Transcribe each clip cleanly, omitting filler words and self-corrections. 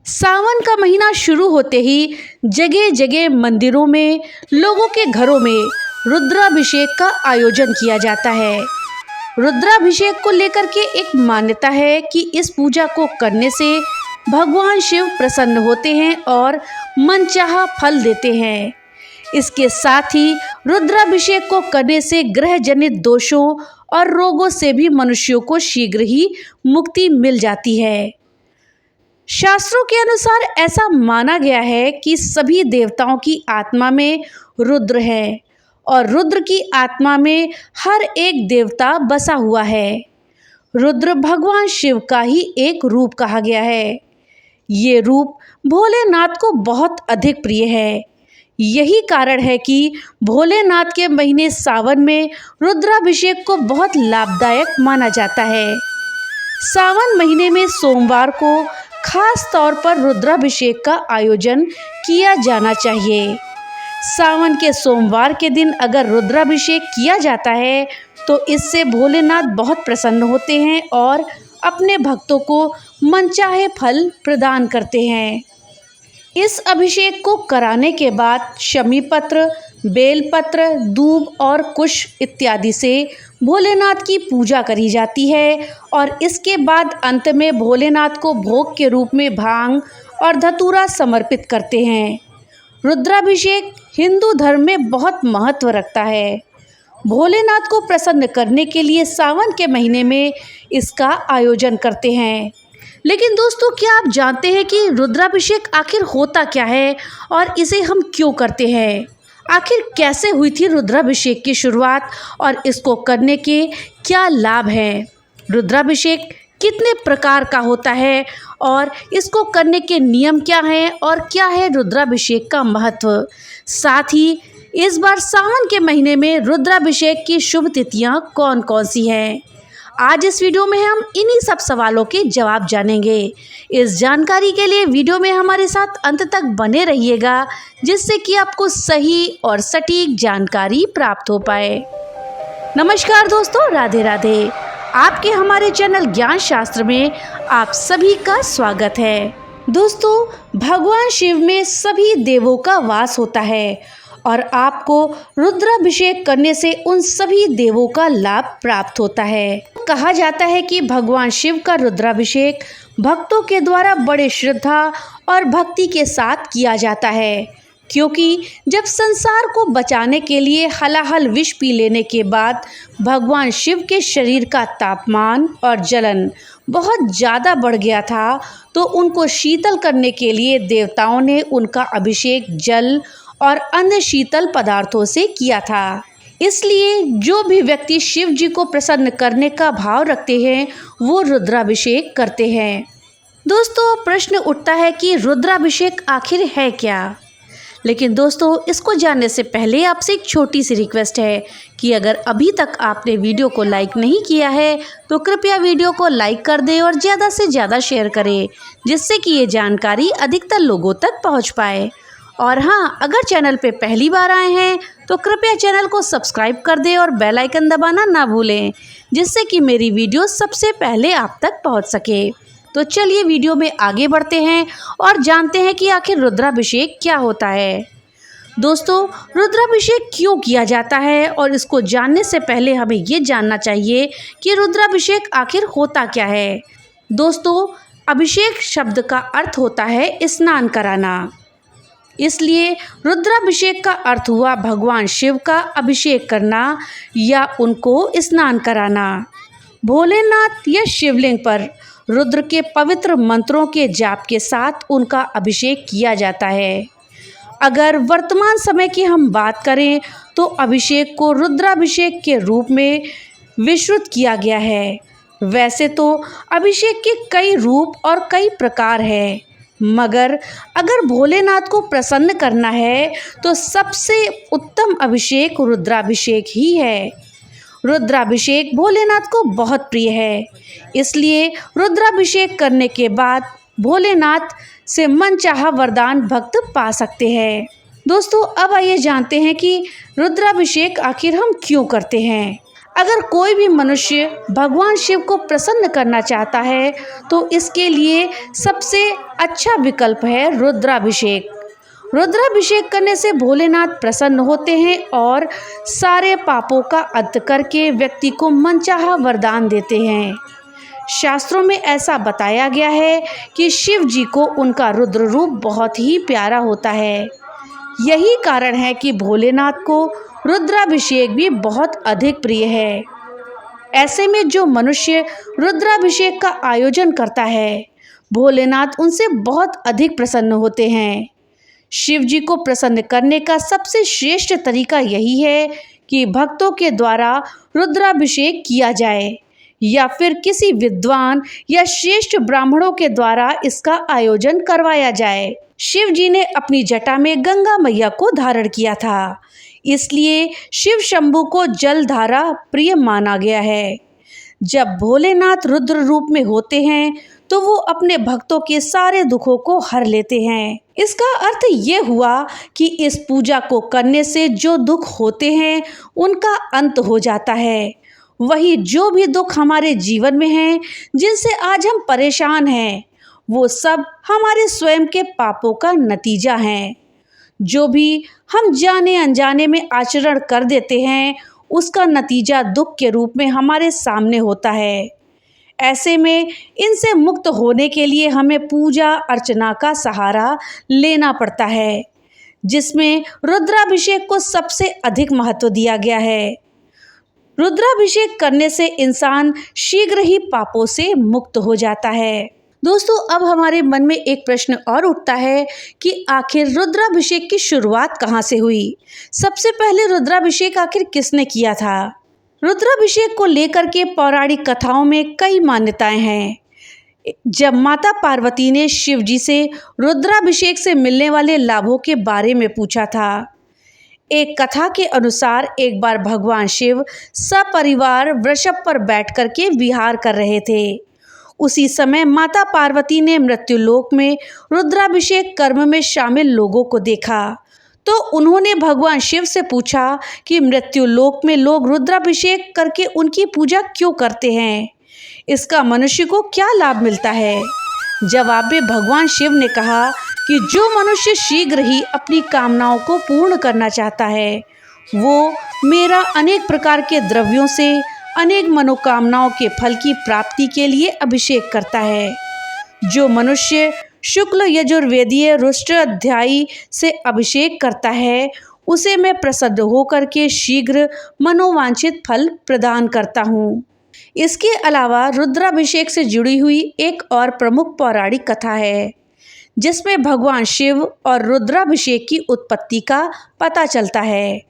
सावन का महीना शुरू होते ही जगह जगह मंदिरों में, लोगों के घरों में रुद्राभिषेक का आयोजन किया जाता है। रुद्राभिषेक को लेकर के एक मान्यता है कि इस पूजा को करने से भगवान शिव प्रसन्न होते हैं और मनचाहा फल देते हैं। इसके साथ ही रुद्राभिषेक को करने से ग्रह जनित दोषों और रोगों से भी मनुष्यों को शीघ्र ही मुक्ति मिल जाती है। शास्त्रों के अनुसार ऐसा माना गया है कि सभी देवताओं की आत्मा में रुद्र है और रुद्र की आत्मा में हर एक देवता बसा हुआ है। रुद्र भगवान शिव का ही एक रूप कहा गया है। ये रूप भोलेनाथ को बहुत अधिक प्रिय है। यही कारण है कि भोलेनाथ के महीने सावन में रुद्राभिषेक को बहुत लाभदायक माना जाता है। सावन महीने में सोमवार को खास तौर पर रुद्राभिषेक का आयोजन किया जाना चाहिए। सावन के सोमवार के दिन अगर रुद्राभिषेक किया जाता है तो इससे भोलेनाथ बहुत प्रसन्न होते हैं और अपने भक्तों को मनचाहे फल प्रदान करते हैं। इस अभिषेक को कराने के बाद शमी पत्र, बेलपत्र, दूब और कुश इत्यादि से भोलेनाथ की पूजा करी जाती है और इसके बाद अंत में भोलेनाथ को भोग के रूप में भांग और धतूरा समर्पित करते हैं। रुद्राभिषेक हिंदू धर्म में बहुत महत्व रखता है। भोलेनाथ को प्रसन्न करने के लिए सावन के महीने में इसका आयोजन करते हैं। लेकिन दोस्तों, क्या आप जानते हैं कि रुद्राभिषेक आखिर होता क्या है और इसे हम क्यों करते हैं? आखिर कैसे हुई थी रुद्राभिषेक की शुरुआत और इसको करने के क्या लाभ हैं? रुद्राभिषेक कितने प्रकार का होता है और इसको करने के नियम क्या हैं और क्या है रुद्राभिषेक का महत्व? साथ ही इस बार सावन के महीने में रुद्राभिषेक की शुभ तिथियां कौन कौन सी हैं? आज इस वीडियो में हम इन्हीं सब सवालों के जवाब जानेंगे। इस जानकारी के लिए वीडियो में हमारे साथ अंत तक बने रहिएगा, जिससे कि आपको सही और सटीक जानकारी प्राप्त हो पाए। नमस्कार दोस्तों, राधे राधे। आपके हमारे चैनल ज्ञान शास्त्र में आप सभी का स्वागत है। दोस्तों, भगवान शिव में सभी देवों का वास होता है और आपको रुद्राभिषेक करने से उन सभी देवों का लाभ प्राप्त होता है। कहा जाता है कि भगवान शिव का रुद्राभिषेक भक्तों के द्वारा बड़े श्रद्धा और भक्ति के साथ किया जाता है, क्योंकि जब संसार को बचाने के लिए हलाहल विष पी लेने के बाद भगवान शिव के शरीर का तापमान और जलन बहुत ज़्यादा बढ़ गया था, तो उनको शीतल करने के लिए देवताओं ने उनका अभिषेक जल और अन्य शीतल पदार्थों से किया था। इसलिए जो भी व्यक्ति शिव जी को प्रसन्न करने का भाव रखते हैं वो रुद्राभिषेक करते हैं। दोस्तों, प्रश्न उठता है कि रुद्राभिषेक आखिर है क्या? लेकिन दोस्तों, इसको जानने से पहले आपसे एक छोटी सी रिक्वेस्ट है कि अगर अभी तक आपने वीडियो को लाइक नहीं किया है तो कृपया वीडियो को लाइक कर दें और ज़्यादा से ज़्यादा शेयर करें, जिससे कि ये जानकारी अधिकतर लोगों तक पहुँच पाए। और हाँ, अगर चैनल पे पहली बार आए हैं तो कृपया चैनल को सब्सक्राइब कर दें और बेल आइकन दबाना ना भूलें, जिससे कि मेरी वीडियो सबसे पहले आप तक पहुंच सके। तो चलिए वीडियो में आगे बढ़ते हैं और जानते हैं कि आखिर रुद्राभिषेक क्या होता है। दोस्तों, रुद्राभिषेक क्यों किया जाता है और इसको जानने से पहले हमें ये जानना चाहिए कि रुद्राभिषेक आखिर होता क्या है। दोस्तों, अभिषेक शब्द का अर्थ होता है स्नान कराना, इसलिए रुद्राभिषेक का अर्थ हुआ भगवान शिव का अभिषेक करना या उनको स्नान कराना। भोलेनाथ या शिवलिंग पर रुद्र के पवित्र मंत्रों के जाप के साथ उनका अभिषेक किया जाता है। अगर वर्तमान समय की हम बात करें तो अभिषेक को रुद्राभिषेक के रूप में विस्तृत किया गया है। वैसे तो अभिषेक के कई रूप और कई प्रकार हैं, मगर अगर भोलेनाथ को प्रसन्न करना है तो सबसे उत्तम अभिषेक रुद्राभिषेक ही है। रुद्राभिषेक भोलेनाथ को बहुत प्रिय है, इसलिए रुद्राभिषेक करने के बाद भोलेनाथ से मनचाहा वरदान भक्त पा सकते हैं। दोस्तों, अब आइए जानते हैं कि रुद्राभिषेक आखिर हम क्यों करते हैं। अगर कोई भी मनुष्य भगवान शिव को प्रसन्न करना चाहता है तो इसके लिए सबसे अच्छा विकल्प है रुद्राभिषेक। रुद्राभिषेक करने से भोलेनाथ प्रसन्न होते हैं और सारे पापों का अंत करके व्यक्ति को मनचाहा वरदान देते हैं। शास्त्रों में ऐसा बताया गया है कि शिव जी को उनका रुद्र रूप बहुत ही प्यारा होता है। यही कारण है कि भोलेनाथ को रुद्राभिषेक भी बहुत अधिक प्रिय है। ऐसे में जो मनुष्य रुद्राभिषेक का आयोजन करता है, भोलेनाथ उनसे बहुत अधिक प्रसन्न होते हैं। शिव जी को प्रसन्न करने का सबसे श्रेष्ठ तरीका यही है कि भक्तों के द्वारा रुद्राभिषेक किया जाए या फिर किसी विद्वान या श्रेष्ठ ब्राह्मणों के द्वारा इसका आयोजन करवाया जाए। शिव जी ने अपनी जटा में गंगा मैया को धारण किया था, इसलिए शिव शंभु को जलधारा प्रिय माना गया है। जब भोलेनाथ रुद्र रूप में होते हैं तो वो अपने भक्तों के सारे दुखों को हर लेते हैं। इसका अर्थ ये हुआ कि इस पूजा को करने से जो दुख होते हैं उनका अंत हो जाता है। वही जो भी दुख हमारे जीवन में हैं, जिनसे आज हम परेशान हैं, वो सब हमारे स्वयं के पापों का नतीजा है। जो भी हम जाने अनजाने में आचरण कर देते हैं, उसका नतीजा दुख के रूप में हमारे सामने होता है। ऐसे में इनसे मुक्त होने के लिए हमें पूजा अर्चना का सहारा लेना पड़ता है, जिसमें रुद्राभिषेक को सबसे अधिक महत्व दिया गया है। रुद्राभिषेक करने से इंसान शीघ्र ही पापों से मुक्त हो जाता है। दोस्तों, अब हमारे मन में एक प्रश्न और उठता है कि आखिर रुद्राभिषेक की शुरुआत कहाँ से हुई? सबसे पहले रुद्राभिषेक आखिर किसने किया था? रुद्राभिषेक को लेकर के पौराणिक कथाओं में कई मान्यताएं हैं। जब माता पार्वती ने शिव जी से रुद्राभिषेक से मिलने वाले लाभों के बारे में पूछा था, एक कथा के अनुसार एक बार भगवान शिव सपरिवार वृषभ पर बैठ कर के विहार कर रहे थे। उसी समय माता पार्वती ने मृत्युलोक में रुद्राभिषेक कर्म में शामिल लोगों को देखा, तो उन्होंने भगवान शिव से पूछा कि मृत्युलोक में लोग रुद्राभिषेक करके उनकी पूजा क्यों करते हैं? इसका मनुष्य को क्या लाभ मिलता है? जवाब में भगवान शिव ने कहा कि जो मनुष्य शीघ्र ही अपनी कामनाओं को पूर्ण करना चाहता है, वो मेरा अनेक प्रकार के द्रव्यों से अनेक मनोकामनाओं के फल की प्राप्ति के लिए अभिषेक करता है। जो मनुष्य शुक्ल यजुर्वेदीय रुष्ट अध्यायी से अभिषेक करता है, उसे मैं प्रसन्न होकर के शीघ्र मनोवांछित फल प्रदान करता हूँ। इसके अलावा रुद्राभिषेक से जुड़ी हुई एक और प्रमुख पौराणिक कथा है, जिसमें भगवान शिव और रुद्राभिषेक की उत्पत्ति का पता चलता है।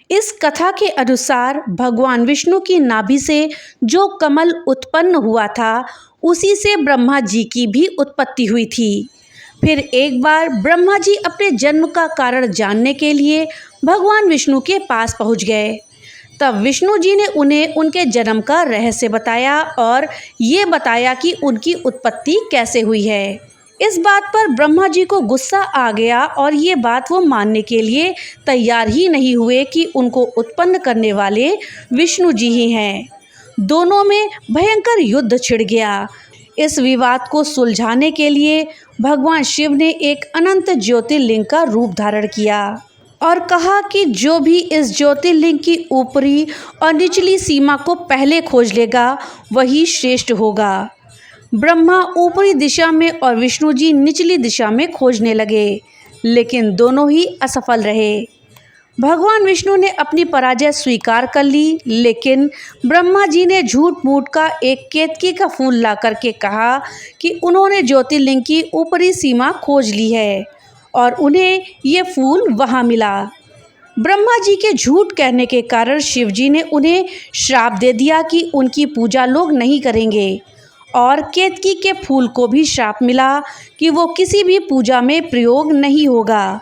इस कथा के अनुसार भगवान विष्णु की नाभि से जो कमल उत्पन्न हुआ था, उसी से ब्रह्मा जी की भी उत्पत्ति हुई थी। फिर एक बार ब्रह्मा जी अपने जन्म का कारण जानने के लिए भगवान विष्णु के पास पहुंच गए। तब विष्णु जी ने उन्हें उनके जन्म का रहस्य बताया और ये बताया कि उनकी उत्पत्ति कैसे हुई है। इस बात पर ब्रह्मा जी को गुस्सा आ गया और ये बात वो मानने के लिए तैयार ही नहीं हुए कि उनको उत्पन्न करने वाले विष्णु जी ही हैं। दोनों में भयंकर युद्ध छिड़ गया। इस विवाद को सुलझाने के लिए भगवान शिव ने एक अनंत ज्योतिर्लिंग का रूप धारण किया और कहा कि जो भी इस ज्योतिर्लिंग की ऊपरी और निचली सीमा को पहले खोज लेगा, वही श्रेष्ठ होगा। ब्रह्मा ऊपरी दिशा में और विष्णु जी निचली दिशा में खोजने लगे, लेकिन दोनों ही असफल रहे। भगवान विष्णु ने अपनी पराजय स्वीकार कर ली, लेकिन ब्रह्मा जी ने झूठ मूठ का एक केतकी का फूल ला करके कहा कि उन्होंने ज्योतिर्लिंग की ऊपरी सीमा खोज ली है और उन्हें ये फूल वहाँ मिला। ब्रह्मा जी के झूठ कहने के कारण शिव जी ने उन्हें श्राप दे दिया कि उनकी पूजा लोग नहीं करेंगे, और केतकी के फूल को भी श्राप मिला कि वो किसी भी पूजा में प्रयोग नहीं होगा।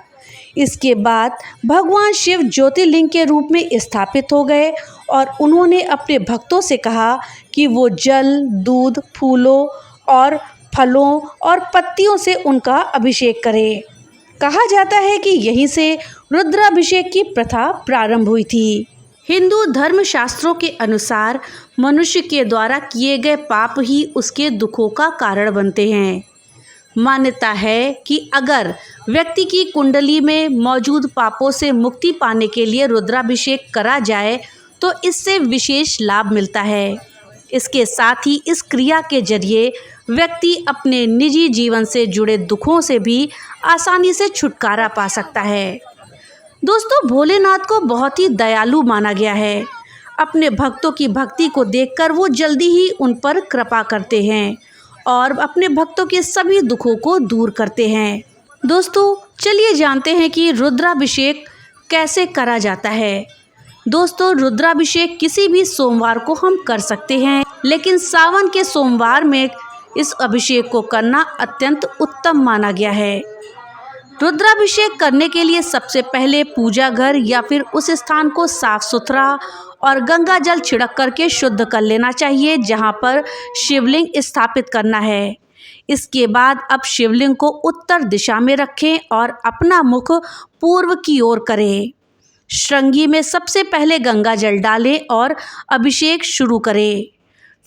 इसके बाद भगवान शिव ज्योतिर्लिंग के रूप में स्थापित हो गए और उन्होंने अपने भक्तों से कहा कि वो जल, दूध, फूलों और फलों और पत्तियों से उनका अभिषेक करें। कहा जाता है कि यहीं से रुद्राभिषेक की प्रथा प्रारंभ हुई थी। हिंदू धर्म शास्त्रों के अनुसार मनुष्य के द्वारा किए गए पाप ही उसके दुखों का कारण बनते हैं। मान्यता है कि अगर व्यक्ति की कुंडली में मौजूद पापों से मुक्ति पाने के लिए रुद्राभिषेक करा जाए तो इससे विशेष लाभ मिलता है। इसके साथ ही इस क्रिया के जरिए व्यक्ति अपने निजी जीवन से जुड़े दुखों से भी आसानी से छुटकारा पा सकता है। दोस्तों, भोलेनाथ को बहुत ही दयालु माना गया है। अपने भक्तों की भक्ति को देखकर वो जल्दी ही उन पर कृपा करते हैं और अपने भक्तों के सभी दुखों को दूर करते हैं। दोस्तों, चलिए जानते हैं कि रुद्राभिषेक कैसे करा जाता है। दोस्तों, रुद्राभिषेक किसी भी सोमवार को हम कर सकते हैं, लेकिन सावन के सोमवार में इस अभिषेक को करना अत्यंत उत्तम माना गया है। रुद्राभिषेक करने के लिए सबसे पहले पूजा घर या फिर उस स्थान को साफ सुथरा और गंगा जल छिड़क करके शुद्ध कर लेना चाहिए जहां पर शिवलिंग स्थापित करना है। इसके बाद अब शिवलिंग को उत्तर दिशा में रखें और अपना मुख पूर्व की ओर करें। श्रृंगी में सबसे पहले गंगा जल डालें और अभिषेक शुरू करें।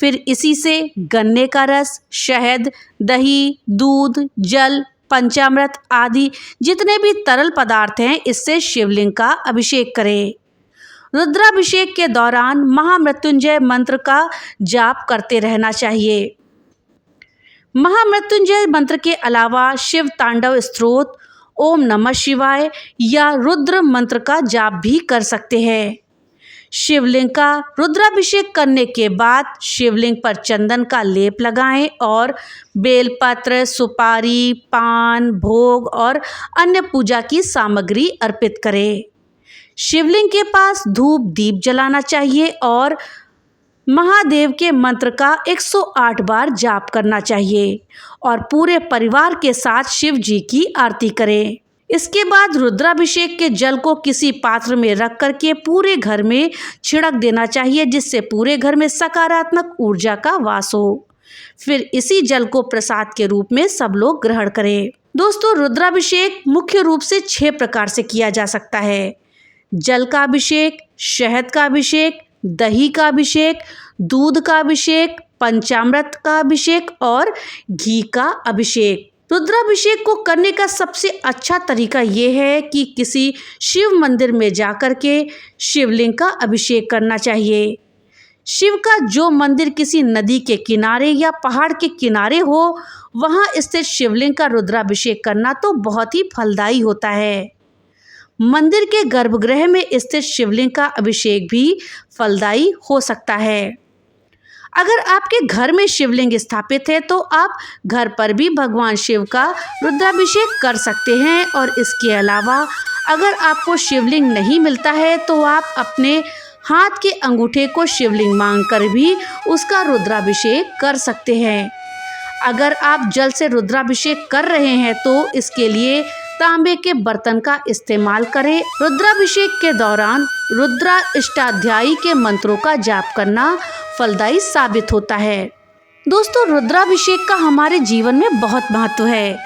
फिर इसी से गन्ने का रस, शहद, दही, दूध, जल, पंचामृत आदि जितने भी तरल पदार्थ हैं, इससे शिवलिंग का अभिषेक करें। रुद्राभिषेक के दौरान महामृत्युंजय मंत्र का जाप करते रहना चाहिए। महामृत्युंजय मंत्र के अलावा शिव तांडव स्तोत्र, ओम नमः शिवाय या रुद्र मंत्र का जाप भी कर सकते हैं। शिवलिंग का रुद्राभिषेक करने के बाद शिवलिंग पर चंदन का लेप लगाएं और बेलपत्र, सुपारी, पान, भोग और अन्य पूजा की सामग्री अर्पित करें। शिवलिंग के पास धूप दीप जलाना चाहिए और महादेव के मंत्र का 108 बार जाप करना चाहिए और पूरे परिवार के साथ शिव जी की आरती करें। इसके बाद रुद्राभिषेक के जल को किसी पात्र में रख करके पूरे घर में छिड़क देना चाहिए, जिससे पूरे घर में सकारात्मक ऊर्जा का वास हो। फिर इसी जल को प्रसाद के रूप में सब लोग ग्रहण करें। दोस्तों, रुद्राभिषेक मुख्य रूप से 6 प्रकार से किया जा सकता है। जल का अभिषेक, शहद का अभिषेक, दही का अभिषेक, दूध का अभिषेक, पंचामृत का अभिषेक और घी का अभिषेक। रुद्राभिषेक को करने का सबसे अच्छा तरीका ये है कि किसी शिव मंदिर में जाकर के शिवलिंग का अभिषेक करना चाहिए। शिव का जो मंदिर किसी नदी के किनारे या पहाड़ के किनारे हो, वहां स्थित शिवलिंग का रुद्राभिषेक करना तो बहुत ही फलदायी होता है। मंदिर के गर्भगृह में स्थित शिवलिंग का अभिषेक भी फलदायी हो सकता है। अगर आपके घर में शिवलिंग स्थापित है तो आप घर पर भी भगवान शिव का रुद्राभिषेक कर सकते हैं। और इसके अलावा अगर आपको शिवलिंग नहीं मिलता है तो आप अपने हाथ के अंगूठे को शिवलिंग मांगकर भी उसका रुद्राभिषेक कर सकते हैं। अगर आप जल से रुद्राभिषेक कर रहे हैं तो इसके लिए तांबे के बर्तन का इस्तेमाल करें। रुद्राभिषेक के दौरान रुद्राष्टाध्यायी के मंत्रों का जाप करना फलदायी साबित होता है। दोस्तों, रुद्राभिषेक का हमारे जीवन में बहुत महत्व है।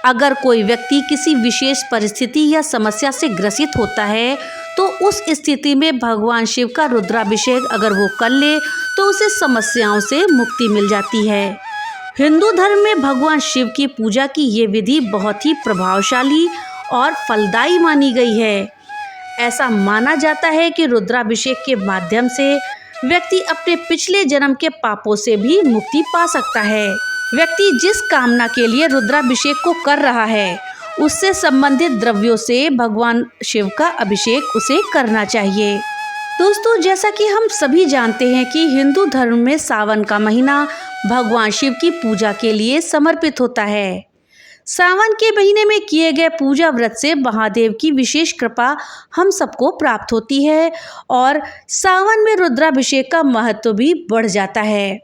अगर कोई व्यक्ति किसी विशेष परिस्थिति या समस्या से ग्रसित होता है तो उस स्थिति में भगवान शिव का रुद्राभिषेक अगर वो कर ले तो उसे समस्याओं से मुक्ति मिल जाती है। हिंदू धर्म में भगवान शिव की पूजा की ये विधि बहुत ही प्रभावशाली और फलदायी मानी गई है। ऐसा माना जाता है कि रुद्राभिषेक के माध्यम से व्यक्ति अपने पिछले जन्म के पापों से भी मुक्ति पा सकता है। व्यक्ति जिस कामना के लिए रुद्राभिषेक को कर रहा है उससे संबंधित द्रव्यों से भगवान शिव का अभिषेक उसे करना चाहिए। दोस्तों, जैसा कि हम सभी जानते हैं कि हिंदू धर्म में सावन का महीना भगवान शिव की पूजा के लिए समर्पित होता है। सावन के महीने में किए गए पूजा व्रत से महादेव की विशेष कृपा हम सबको प्राप्त होती है और सावन में रुद्राभिषेक का महत्व भी बढ़ जाता है।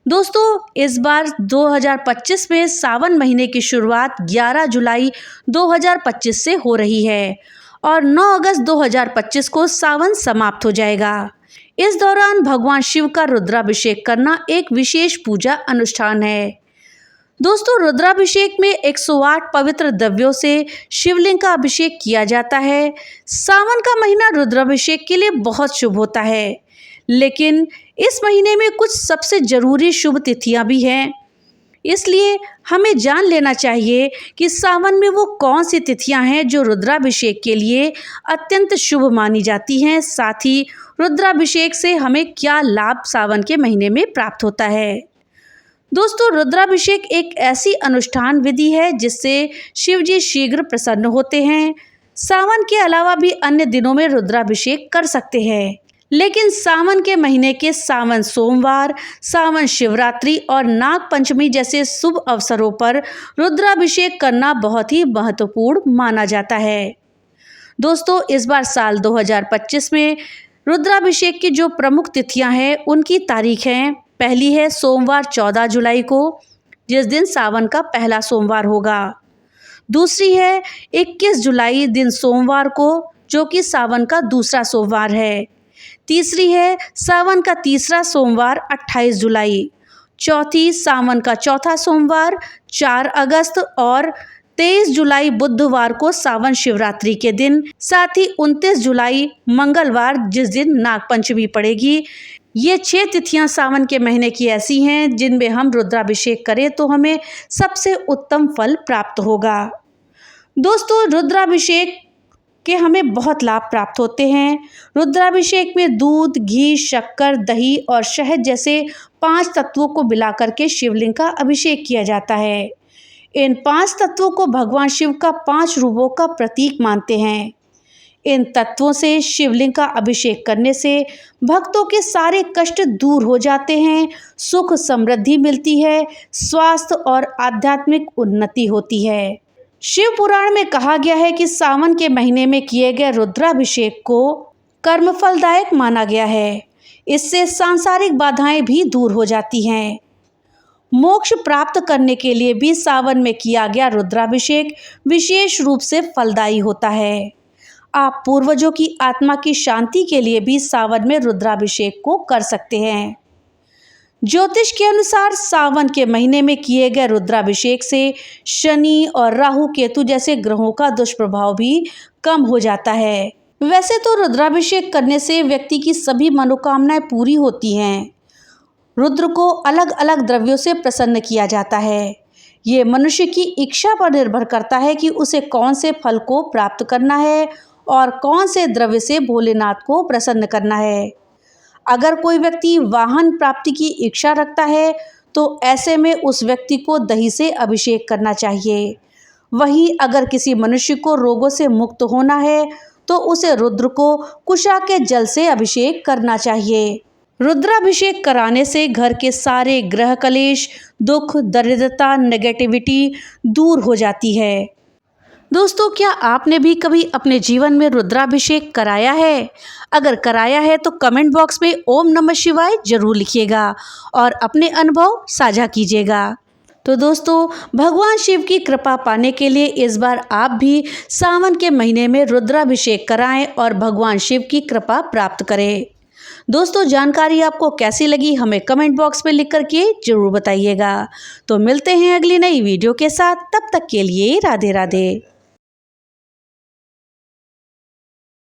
दोस्तों, इस बार 2025 में सावन महीने की शुरुआत 11 जुलाई 2025 से हो रही है और 9 अगस्त 2025 को सावन समाप्त हो जाएगा। इस दौरान भगवान शिव का रुद्राभिषेक करना एक विशेष पूजा अनुष्ठान है। दोस्तों, रुद्राभिषेक में 108 पवित्र द्रव्यों से शिवलिंग का अभिषेक किया जाता है। सावन का महीना रुद्राभिषेक के लिए बहुत शुभ होता है, लेकिन इस महीने में कुछ सबसे जरूरी शुभ तिथियां भी हैं। इसलिए हमें जान लेना चाहिए कि सावन में वो कौन सी तिथियां हैं जो रुद्राभिषेक के लिए अत्यंत शुभ मानी जाती हैं। साथ ही रुद्राभिषेक से हमें क्या लाभ सावन के महीने में प्राप्त होता है। दोस्तों, रुद्राभिषेक एक ऐसी अनुष्ठान विधि है जिससे शिवजी शीघ्र प्रसन्न होते हैं। सावन के अलावा भी अन्य दिनों में रुद्राभिषेक कर सकते हैं, लेकिन सावन के महीने के सावन सोमवार, सावन शिवरात्रि और नाग पंचमी जैसे शुभ अवसरों पर रुद्राभिषेक करना बहुत ही महत्वपूर्ण माना जाता है। दोस्तों, इस बार साल 2025 में रुद्राभिषेक की जो प्रमुख तिथियां हैं उनकी तारीख हैं। पहली है सोमवार 14 जुलाई को, जिस दिन सावन का पहला सोमवार होगा। दूसरी है 21 जुलाई दिन सोमवार को, जो कि सावन का दूसरा सोमवार है। तीसरी है सावन का तीसरा सोमवार 28 जुलाई। चौथी सावन का चौथा सोमवार 4 अगस्त और 23 जुलाई बुधवार को सावन शिवरात्रि के दिन। साथ ही 29 जुलाई मंगलवार, जिस दिन नागपंचमी पड़ेगी। ये 6 तिथियां सावन के महीने की ऐसी हैं जिनमें हम रुद्राभिषेक करें तो हमें सबसे उत्तम फल प्राप्त होगा। दोस्तों, रुद्राभिषेक के हमें बहुत लाभ प्राप्त होते हैं। रुद्राभिषेक में दूध, घी, शक्कर, दही और शहद जैसे 5 तत्वों को मिलाकर के शिवलिंग का अभिषेक किया जाता है। इन 5 तत्वों को भगवान शिव का 5 रूपों का प्रतीक मानते हैं। इन तत्वों से शिवलिंग का अभिषेक करने से भक्तों के सारे कष्ट दूर हो जाते हैं, सुख समृद्धि मिलती है, स्वास्थ्य और आध्यात्मिक उन्नति होती है। शिव पुराण में कहा गया है कि सावन के महीने में किए गए रुद्राभिषेक को कर्मफलदायक माना गया है। इससे सांसारिक बाधाएं भी दूर हो जाती हैं। मोक्ष प्राप्त करने के लिए भी सावन में किया गया रुद्राभिषेक विशेष रूप से फलदायी होता है। आप पूर्वजों की आत्मा की शांति के लिए भी सावन में रुद्राभिषेक को कर सकते हैं। ज्योतिष के अनुसार सावन के महीने में किए गए रुद्राभिषेक से शनि और राहु केतु जैसे ग्रहों का दुष्प्रभाव भी कम हो जाता है। वैसे तो रुद्राभिषेक करने से व्यक्ति की सभी मनोकामनाएं पूरी होती हैं। रुद्र को अलग अलग द्रव्यों से प्रसन्न किया जाता है। ये मनुष्य की इच्छा पर निर्भर करता है कि उसे कौन से फल को प्राप्त करना है और कौन से द्रव्य से भोलेनाथ को प्रसन्न करना है। अगर कोई व्यक्ति वाहन प्राप्ति की इच्छा रखता है तो ऐसे में उस व्यक्ति को दही से अभिषेक करना चाहिए। वहीं अगर किसी मनुष्य को रोगों से मुक्त होना है तो उसे रुद्र को कुशा के जल से अभिषेक करना चाहिए। रुद्राभिषेक कराने से घर के सारे ग्रह कलेश, दुख, दरिद्रता, नेगेटिविटी दूर हो जाती है। दोस्तों, क्या आपने भी कभी अपने जीवन में रुद्राभिषेक कराया है? अगर कराया है तो कमेंट बॉक्स में ओम नमः शिवाय जरूर लिखिएगा और अपने अनुभव साझा कीजिएगा। तो दोस्तों, भगवान शिव की कृपा पाने के लिए इस बार आप भी सावन के महीने में रुद्राभिषेक कराएं और भगवान शिव की कृपा प्राप्त करें। दोस्तों, जानकारी आपको कैसी लगी हमें कमेंट बॉक्स में लिख करके जरूर बताइएगा। तो मिलते हैं अगली नई वीडियो के साथ, तब तक के लिए राधे राधे।